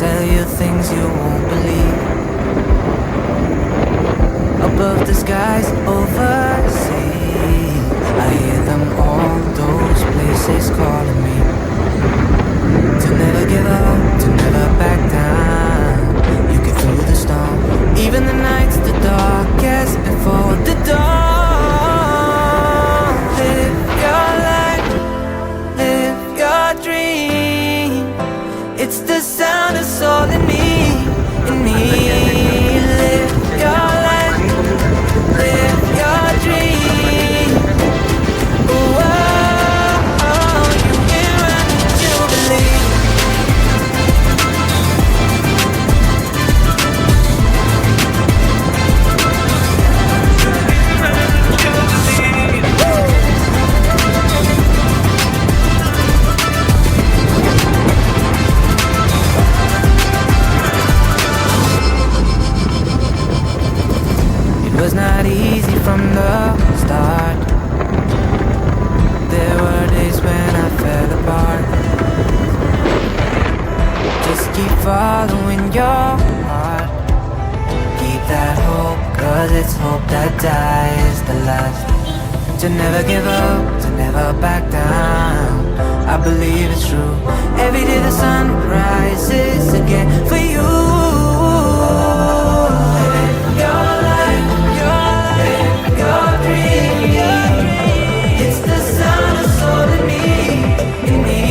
tell you things you won't believe. Above the skies overseas, I hear them all, those places calling me. To never give up, to never back down. You get through the storm, even the nights the darkest before the dawn. Live your life, live your dream. It's the sound that's all in me, in me. Live your life, live your dream. Oh, you can run what you believe. It was not easy from the start. There were days when I fell apart. Just keep following your heart. Keep that hope, 'cause it's hope that dies the last. To never give up, to never back down. I believe it's true. Every day the sun rises again for you. Live your life, your dream. It's the sound that's all in me, in me.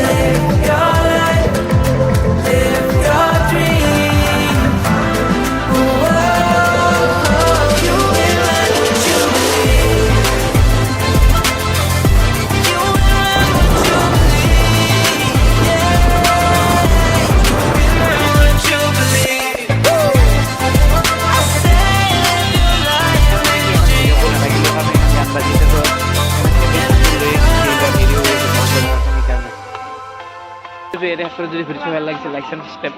Live your life, live your dream. Oh, you can run what you believe. You can run what you believe. Yeah, you can run what you believe. I say live your life, live your dream. Video যদি video ভালো লাগছে like and subscribe